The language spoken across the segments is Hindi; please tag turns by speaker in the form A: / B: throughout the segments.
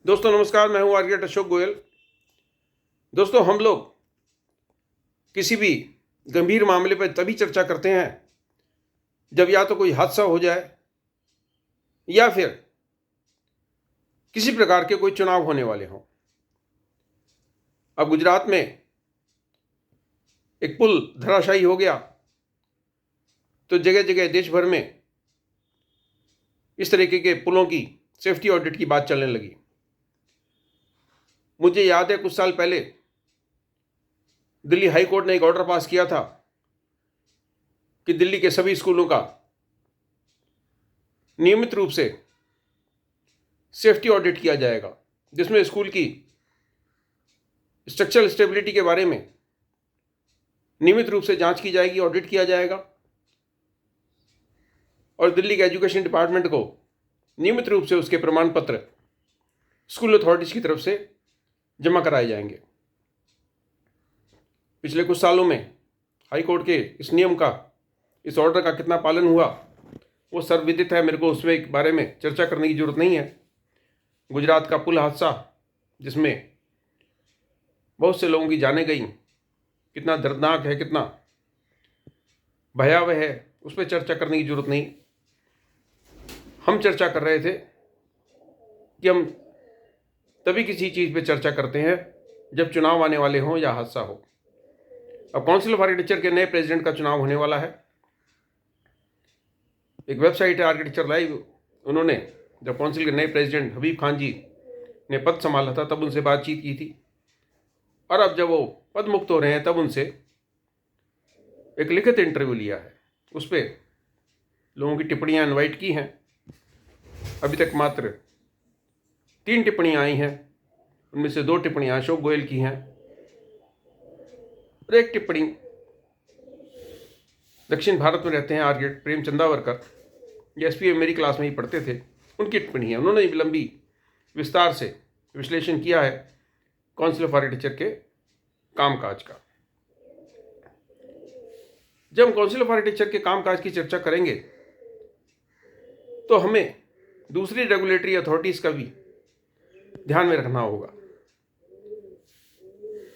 A: दोस्तों नमस्कार, मैं हूं आर्किटेक्ट अशोक गोयल। दोस्तों, हम लोग किसी भी गंभीर मामले पर तभी चर्चा करते हैं जब या तो कोई हादसा हो जाए या फिर किसी प्रकार के कोई चुनाव होने वाले हों। अब गुजरात में एक पुल धराशायी हो गया तो जगह जगह देश भर में इस तरीके के पुलों की सेफ्टी ऑडिट की बात चलने लगी। मुझे याद है कुछ साल पहले दिल्ली हाई कोर्ट ने एक ऑर्डर पास किया था कि दिल्ली के सभी स्कूलों का नियमित रूप से सेफ्टी ऑडिट किया जाएगा, जिसमें स्कूल की स्ट्रक्चरल स्टेबिलिटी के बारे में नियमित रूप से जांच की जाएगी, ऑडिट किया जाएगा और दिल्ली के एजुकेशन डिपार्टमेंट को नियमित रूप से उसके प्रमाण पत्र स्कूल अथॉरिटीज की तरफ से जमा कराए जाएंगे। पिछले कुछ सालों में हाई कोर्ट के इस नियम का, इस ऑर्डर का कितना पालन हुआ वो सर्वविदित है। मेरे को उसमें एक बारे में चर्चा करने की जरूरत नहीं है। गुजरात का पुल हादसा जिसमें बहुत से लोगों की जानें गई, कितना दर्दनाक है, कितना भयावह है, उस पर चर्चा करने की जरूरत नहीं। हम चर्चा कर रहे थे कि हम तभी किसी चीज़ पे चर्चा करते हैं जब चुनाव आने वाले हों या हादसा हो। अब काउंसिल ऑफ आर्किटेक्चर के नए प्रेसिडेंट का चुनाव होने वाला है। एक वेबसाइट है आर्किटेक्चर लाइव, उन्होंने जब काउंसिल के नए प्रेसिडेंट हबीब खान जी ने पद संभाला था तब उनसे बातचीत की थी, और अब जब वो पद मुक्त हो रहे हैं तब उनसे एक लिखित इंटरव्यू लिया है। उस पर लोगों की टिप्पणियाँ इनवाइट की हैं। अभी तक मात्र 3 टिप्पणियाँ आई हैं, उनमें से 2 टिप्पणियाँ अशोक गोयल की हैं और एक टिप्पणी दक्षिण भारत में रहते हैं आर्किटेक्ट प्रेम चंदावरकर, ये एसपीए मेरी क्लास में ही पढ़ते थे, उनकी टिप्पणी है। उन्होंने भी लंबी विस्तार से विश्लेषण किया है काउंसिल ऑफ आर्किटेक्चर के कामकाज का। जब हम काउंसिल ऑफ आर्किटेक्चर के कामकाज की चर्चा करेंगे तो हमें दूसरी रेगुलेटरी अथॉरिटीज का भी ध्यान में रखना होगा।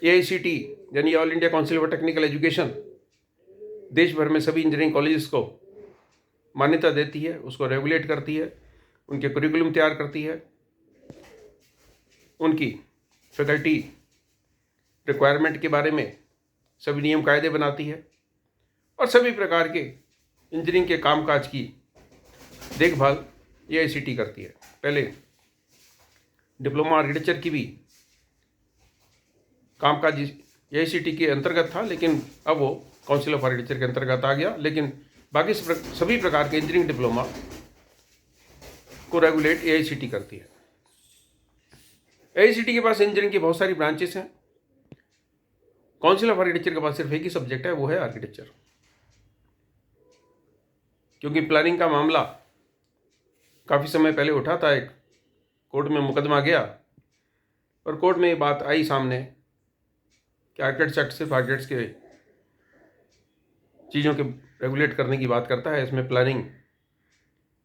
A: AICT यानी all India council for technical education देश भर में सभी इंजीनियरिंग कॉलेजेस को मान्यता देती है, उसको रेगुलेट करती है, उनके करिकुलम तैयार करती है, उनकी फैकल्टी रिक्वायरमेंट के बारे में सभी नियम कायदे बनाती है और सभी प्रकार के इंजीनियरिंग के कामकाज की देखभाल AICT करती है। पहले डिप्लोमा आर्किटेक्चर की भी कामकाज AICT के अंतर्गत था, लेकिन अब वो काउंसिल ऑफ आर्किटेक्चर के अंतर्गत आ गया। लेकिन बाकी सभी प्रकार के इंजीनियरिंग डिप्लोमा को रेगुलेट AICT करती है। AICT के पास इंजीनियरिंग की बहुत सारी ब्रांचेस हैं। काउंसिल ऑफ आर्किटेक्चर के पास सिर्फ एक ही सब्जेक्ट है, वो है आर्किटेक्चर। क्योंकि प्लानिंग का मामला काफ़ी समय पहले उठा था, एक कोर्ट में मुकदमा गया और कोर्ट में ये बात आई सामने कि आर्किटेक्ट्स एक्ट सिर्फ आर्किटेक्ट्स के चीज़ों के रेगुलेट करने की बात करता है, इसमें प्लानिंग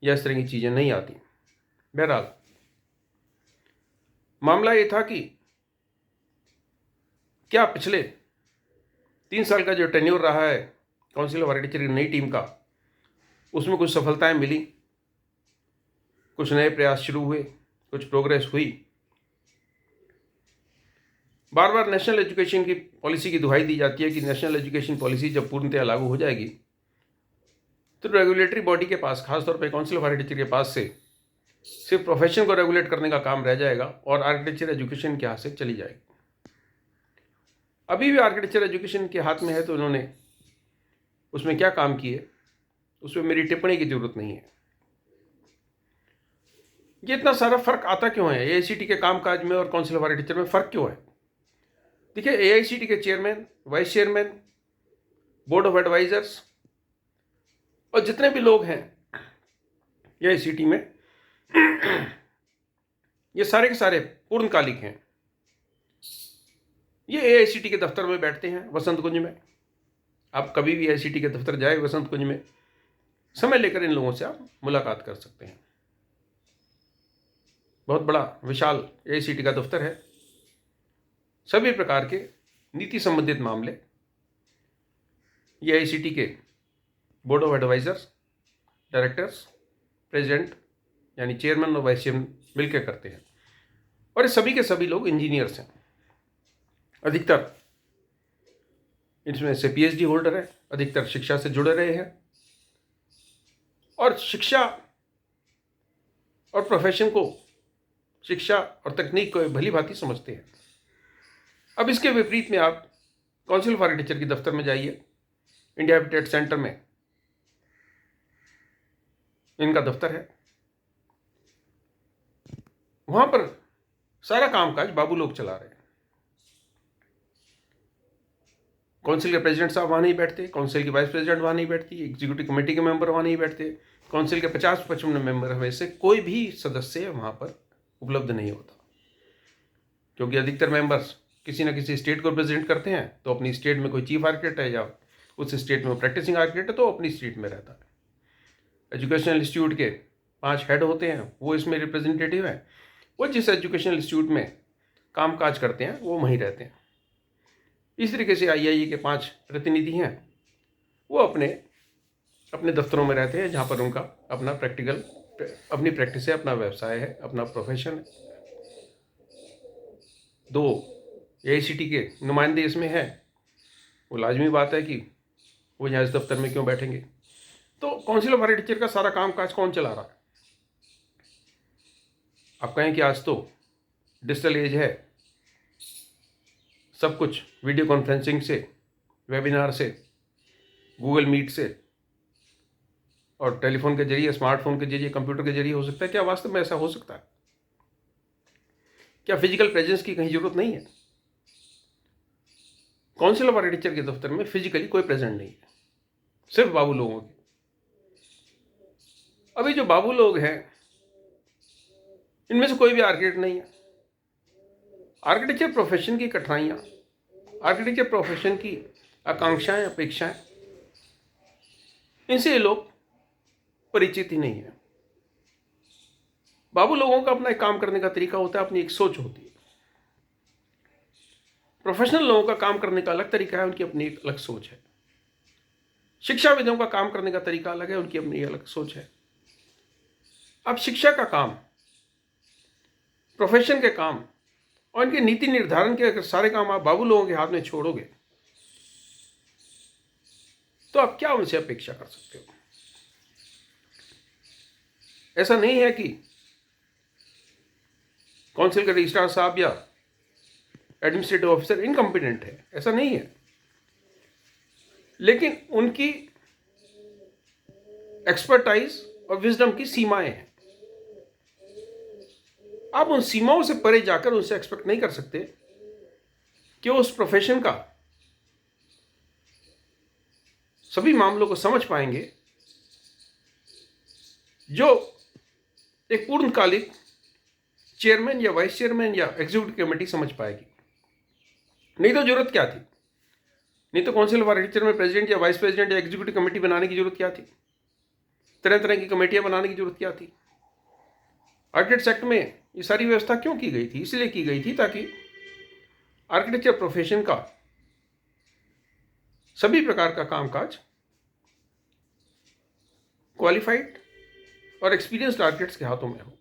A: या इस तरह की चीज़ें नहीं आती। बहरहाल मामला ये था कि क्या पिछले 3 साल का जो टेन्योर रहा है काउंसिल ऑफ आर्किटेक्चर की नई टीम का, उसमें कुछ सफलताएं मिली, कुछ नए प्रयास शुरू हुए, कुछ प्रोग्रेस हुई। बार बार नेशनल एजुकेशन की पॉलिसी की दुहाई दी जाती है कि नेशनल एजुकेशन पॉलिसी जब पूर्णतया लागू हो जाएगी तो रेगुलेटरी बॉडी के पास, खासतौर पे काउंसिल ऑफ आर्किटेक्चर के पास से सिर्फ प्रोफेशन को रेगुलेट करने का काम रह जाएगा और आर्किटेक्चर एजुकेशन के हाथ से चली जाएगी। अभी भी आर्किटेक्चर एजुकेशन के हाथ में है, तो उन्होंने उसमें क्या काम किए उसमें मेरी टिप्पणी की जरूरत नहीं है। ये इतना सारा फर्क आता क्यों है AICT के कामकाज में और काउंसिल ऑफ आर्किटेक्चर में? फर्क क्यों है? देखिए, AICT के chairman, vice chairman, board of advisers और जितने भी लोग हैं AICT में, ये सारे के सारे पूर्णकालिक हैं। ये AICT के दफ्तर में बैठते हैं वसंत कुंज में। आप कभी भी AICT के दफ्तर जाए वसंत कुंज में, समय लेकर इन लोगों से आप मुलाकात कर सकते हैं। बहुत बड़ा विशाल AICTE का दफ्तर है। सभी प्रकार के नीति संबंधित मामले ये AICTE के board of advisers, directors, president यानी चेयरमैन और वाइस चेयरमैन मिलकर करते हैं। और ये सभी के सभी लोग इंजीनियर्स हैं। अधिकतर इसमें से PhD होल्डर है, अधिकतर शिक्षा से जुड़े रहे हैं और शिक्षा और प्रोफेशन को, शिक्षा और तकनीक को भली भांति समझते हैं। अब इसके विपरीत में आप काउंसिल ऑफ आर्किटेक्चर के दफ्तर में जाइए, इंडिया हैबिटेट सेंटर में इनका दफ्तर है। वहां पर सारा कामकाज बाबू लोग चला रहे हैं। काउंसिल के प्रेसिडेंट साहब वहां नहीं बैठते, काउंसिल की वाइस प्रेसिडेंट वहां नहीं बैठती, एग्जीक्यूटिव कमेटी के मेंबर वहां नहीं बैठते, काउंसिल के 50-55 मेंबर में से कोई भी सदस्य वहां पर उपलब्ध नहीं होता, क्योंकि अधिकतर मेंबर्स किसी न किसी स्टेट को रिप्रेजेंट करते हैं। तो अपनी स्टेट में कोई चीफ आर्किटेक्ट है या उस स्टेट में प्रैक्टिसिंग आर्किटेक्ट है तो अपनी स्टेट में रहता है। एजुकेशनल इंस्टीट्यूट के 5 हेड होते हैं, वो इसमें रिप्रेजेंटेटिव हैं। वो जिस एजुकेशनल इंस्टीट्यूट में काम काज करते हैं वो वहीं रहते हैं। इस तरीके से IIE के 5 प्रतिनिधि हैं, वो अपने अपने दफ्तरों में रहते हैं, जहाँ पर उनका अपना अपनी प्रैक्टिस है, अपना व्यवसाय है, अपना प्रोफेशन है। 2 AICTE के नुमाइंदे इसमें हैं। वो लाजमी बात है कि वो यहाँ इस दफ्तर में क्यों बैठेंगे। तो काउंसिल ऑफ आर्किटेक्चर का सारा काम काज कौन चला रहा है? आप कहें कि आज तो डिजिटल एज है, सब कुछ वीडियो कॉन्फ्रेंसिंग से, वेबिनार से, गूगल मीट से और टेलीफोन के जरिए, स्मार्टफोन के जरिए, कंप्यूटर के जरिए हो सकता है। क्या वास्तव में ऐसा हो सकता है? क्या फिजिकल प्रेजेंस की कहीं जरूरत नहीं है? काउंसिल ऑफ आर्किटेक्चर के दफ्तर में फिजिकली कोई प्रेजेंट नहीं है, सिर्फ बाबू लोगों की। अभी जो बाबू लोग हैं इनमें से कोई भी आर्किटेक्ट नहीं है। आर्किटेक्चर प्रोफेशन की कठिनाइयां, आर्किटेक्चर प्रोफेशन की आकांक्षाएं, अपेक्षाएं, इनसे ये लोग परिचित ही नहीं है। बाबू लोगों का अपना एक काम करने का तरीका होता है, अपनी एक सोच होती है। प्रोफेशनल लोगों का काम करने का अलग तरीका है, उनकी अपनी एक अलग सोच है। शिक्षाविदों का काम करने का तरीका अलग है, उनकी अपनी अलग सोच है। अब शिक्षा का काम, प्रोफेशन के काम और इनके नीति निर्धारण के अगर सारे काम आप बाबू लोगों के हाथ में छोड़ोगे तो आप क्या उनसे अपेक्षा कर सकते हो? ऐसा नहीं है कि काउंसिल के रजिस्ट्रार साहब या एडमिनिस्ट्रेटिव ऑफिसर इनकम्पिटेंट है, ऐसा नहीं है। लेकिन उनकी एक्सपर्टाइज और विजडम की सीमाएं हैं। आप उन सीमाओं से परे जाकर उनसे एक्सपेक्ट नहीं कर सकते कि वो उस प्रोफेशन का सभी मामलों को समझ पाएंगे जो एक पूर्णकालिक चेयरमैन या वाइस चेयरमैन या एग्जीक्यूटिव कमेटी समझ पाएगी। नहीं तो जरूरत क्या थी? नहीं तो काउंसिल ऑफ आर्किटेक्चर में प्रेसिडेंट या वाइस प्रेसिडेंट या एग्जीक्यूटिव कमेटी बनाने की जरूरत क्या थी? तरह तरह की कमेटियां बनाने की जरूरत क्या थी? आर्किटेक्ट्स एक्ट में ये सारी व्यवस्था क्यों की गई थी? इसलिए की गई थी ताकि आर्किटेक्चर प्रोफेशन का सभी प्रकार का कामकाज क्वालिफाइड और एक्सपीरियंस्ड आर्किटेक्ट्स के हाथों में हो।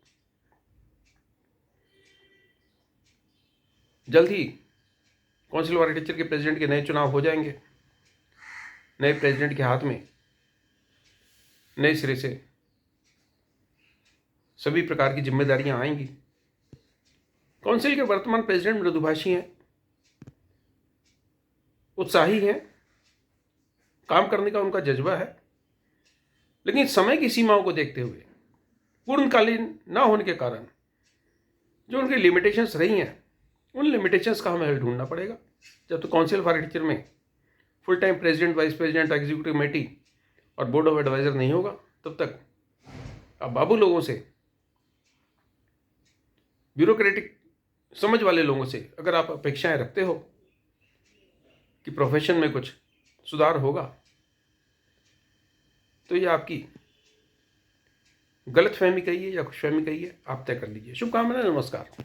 A: जल्द ही काउंसिल ऑफ आर्किटेक्चर के प्रेसिडेंट के नए चुनाव हो जाएंगे। नए प्रेसिडेंट के हाथ में नए सिरे से सभी प्रकार की जिम्मेदारियां आएंगी। काउंसिल के वर्तमान प्रेसिडेंट मृदुभाषी हैं, उत्साही हैं, काम करने का उनका जज्बा है, लेकिन समय की सीमाओं को देखते हुए, पूर्णकालीन ना होने के कारण जो उनकी लिमिटेशंस रही हैं, उन लिमिटेशंस का हमें हल ढूंढना पड़ेगा। जब तो काउंसिल ऑफ आर्किटेक्चर में full time president, vice president, executive committee और बोर्ड ऑफ एडवाइजर नहीं होगा, तब तक आप बाबू लोगों से, ब्यूरोक्रेटिक समझ वाले लोगों से अगर आप अपेक्षाएं रखते हो कि प्रोफेशन में कुछ सुधार होगा, तो ये आपकी गलतफहमी कहिए या खुशफहमी कहिए, आप तय कर लीजिए। शुभकामनाएं, नमस्कार।